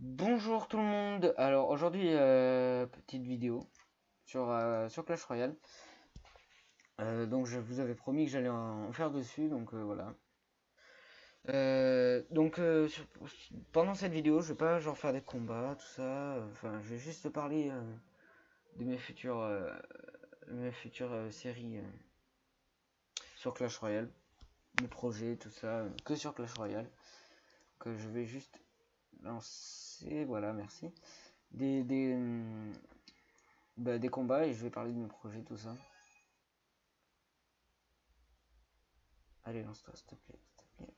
Bonjour tout le monde. Alors aujourd'hui petite vidéo sur Clash Royale. Donc je vous avais promis que j'allais en faire dessus, donc voilà. Pendant cette vidéo, je vais pas genre faire des combats, tout ça. Enfin, je vais juste parler de mes futures séries sur Clash Royale, mes projets, tout ça, que sur Clash Royale. Que je vais juste lancer, voilà, merci. Des combats et je vais parler de mes projets, tout ça. Allez, lance-toi, s'il te plaît, s'il te plaît.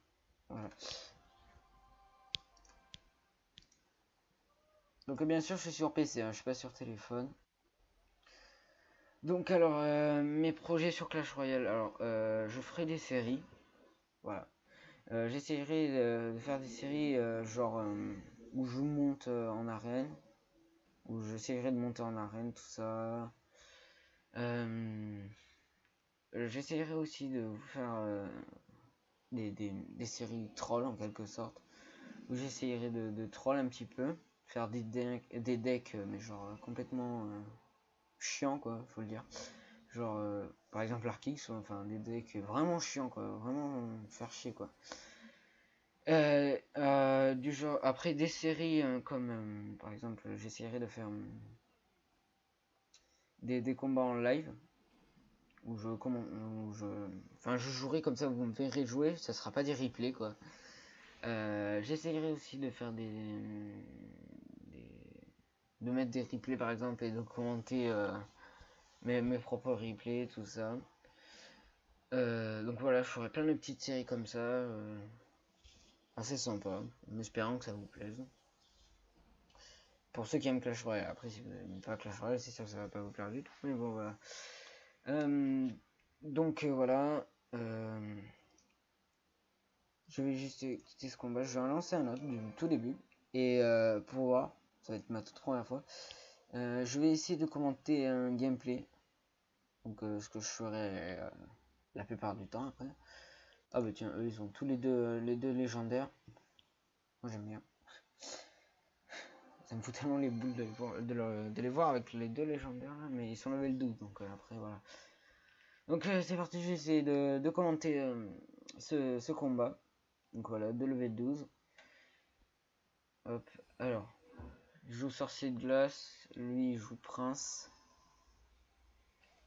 Voilà. Donc, bien sûr, je suis sur PC, hein, je suis pas sur téléphone. Donc, alors, mes projets sur Clash Royale. Alors, je ferai des séries. Voilà. J'essaierai de faire des séries où je monte en arène. Où j'essaierai de monter en arène, tout ça. J'essaierai aussi de vous faire des séries troll en quelque sorte. Où j'essayerai de troll un petit peu. Faire des decks mais genre complètement chiant quoi, faut le dire. Genre par exemple l'Arkix, enfin des decks vraiment chiants quoi, vraiment faire chier quoi. Du genre après des séries comme par exemple j'essaierai de faire des combats en live où je jouerai comme ça, vous me verrez jouer, ça sera pas des replays quoi. J'essayerai aussi de faire de mettre des replays par exemple et de commenter mes propres replays, tout ça. Donc voilà, je ferai plein de petites séries comme ça, assez sympa, en espérant que ça vous plaise. Pour ceux qui aiment Clash Royale, après si vous n'aimez pas Clash Royale, c'est sûr que ça va pas vous plaire du tout, mais bon voilà. Voilà, je vais juste quitter ce combat, je vais en lancer un autre du tout début, et pour voir, ça va être ma toute première fois, je vais essayer de commenter un gameplay, donc ce que je ferai la plupart du temps après. Ah bah tiens, eux ils sont tous les deux légendaires. Moi j'aime bien. Ça me fout tellement les boules de les voir avec les deux légendaires là, mais ils sont level 12 donc après voilà. Donc c'est parti, je vais essayer de commenter ce combat. Donc voilà, de level 12. Hop, alors, je joue sorcier de glace, lui il joue prince.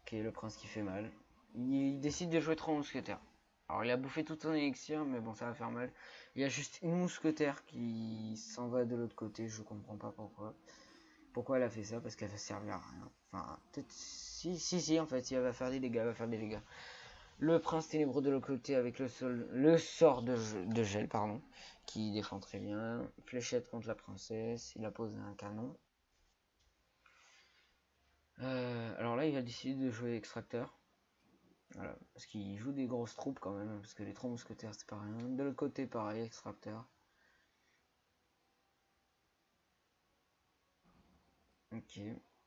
Ok, le prince qui fait mal. Il décide de jouer 3 mousquetaires. Alors il a bouffé tout son élixir, mais bon ça va faire mal. Il y a juste une mousquetaire qui s'en va de l'autre côté, je comprends pas pourquoi. Pourquoi elle a fait ça? Parce qu'elle va servir à rien. Enfin, peut-être si, en fait, si elle va faire des dégâts, elle va faire des dégâts. Le prince ténébreux de l'autre côté avec le sort de gel, pardon, qui défend très bien. Fléchette contre la princesse, il a posé un canon. Alors là, il va décider de jouer extracteur. Voilà, parce qu'il joue des grosses troupes quand même, parce que les 3 mousquetaires c'est pas rien. De l'autre côté, pareil, extracteur. Ok,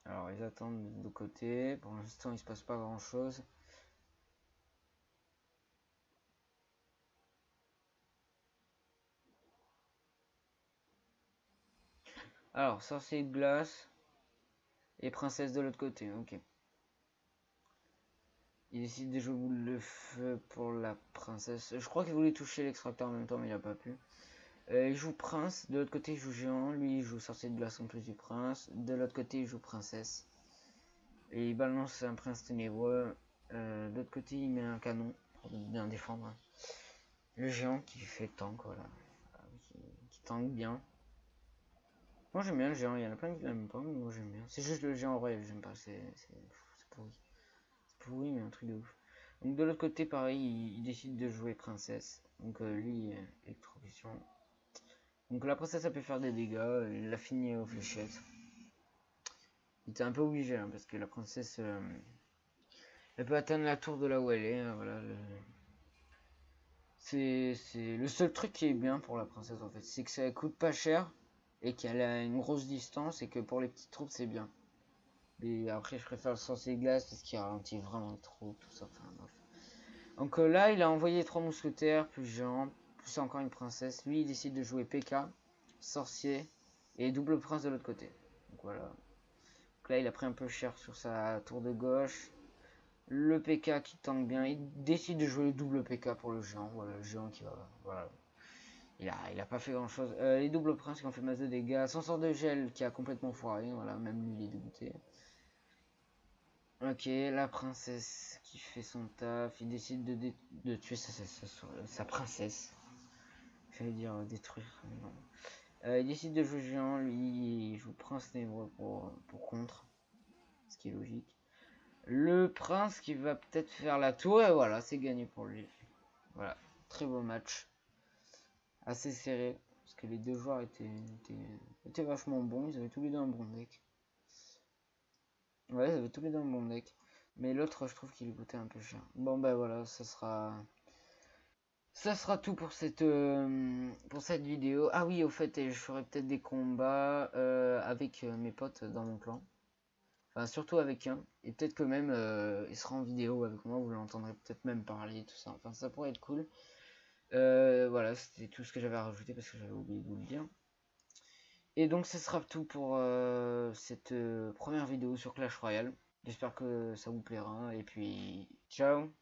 alors ils attendent de l'autre côté. Pour l'instant, il se passe pas grand chose. Alors, sorcier de glace et princesse de l'autre côté, ok. Il décide de jouer boule de feu pour la princesse. Je crois qu'il voulait toucher l'extracteur en même temps, mais il a pas pu. Il joue prince, de l'autre côté il joue géant, lui il joue sorcier de glace en plus du prince, de l'autre côté il joue princesse. Et il balance un prince ténébreux, de l'autre côté il met un canon pour bien défendre. Le géant qui fait tank, voilà, qui tank bien. Moi j'aime bien le géant, il y en a plein qui l'aiment pas, mais moi j'aime bien. C'est juste le géant vrai, j'aime pas, c'est pourri. C'est pourri, mais un truc de ouf. Donc de l'autre côté, pareil, il décide de jouer princesse. Donc lui, électrocution. Donc la princesse, elle peut faire des dégâts, il l'a fini aux fléchettes. Il était un peu obligé, hein, parce que la princesse, elle peut atteindre la tour de là où elle est. Voilà, c'est le seul truc qui est bien pour la princesse, en fait. C'est que ça coûte pas cher, et qu'elle a une grosse distance, et que pour les petites troupes, c'est bien. Et après, je préfère le sorcier glace, parce qu'il ralentit vraiment les troupes, tout ça. Enfin, bref. Donc là, il a envoyé 3 mousquetaires, plus géant, plus encore une princesse. Lui, il décide de jouer PK, sorcier Et double prince de l'autre côté. Donc voilà. Donc là il a pris un peu cher sur sa tour de gauche. Le PK qui tank bien, il décide de jouer le double PK pour le géant. Voilà, le géant qui va... Voilà. Il a pas fait grand chose. Les doubles princes qui ont fait masse de dégâts. Son sort de gel qui a complètement foiré. Voilà, même lui il est dégoûté. Ok, la princesse qui fait son taf. Il décide de tuer sa princesse. J'allais dire détruire. Non. Il décide de jouer géant. Lui, il joue prince ténébreux pour contre. Ce qui est logique. Le prince qui va peut-être faire la tour. Et voilà, c'est gagné pour lui. Voilà, très beau match. Assez serré. Parce que les deux joueurs étaient vachement bons. Ils avaient tous les deux un bon deck. Ouais, ils avaient tous les deux un bon deck. Mais l'autre, je trouve qu'il coûtait un peu cher. Bon, ben voilà, ça sera tout pour cette vidéo. Ah oui, au fait, je ferai peut-être des combats avec mes potes dans mon clan. Enfin, surtout avec un. Et peut-être que même il sera en vidéo avec moi. Vous l'entendrez peut-être même parler, tout ça. Enfin, ça pourrait être cool. Voilà, c'était tout ce que j'avais à rajouter parce que j'avais oublié de vous le dire. Et donc, ce sera tout pour cette première vidéo sur Clash Royale. J'espère que ça vous plaira. Et puis, ciao!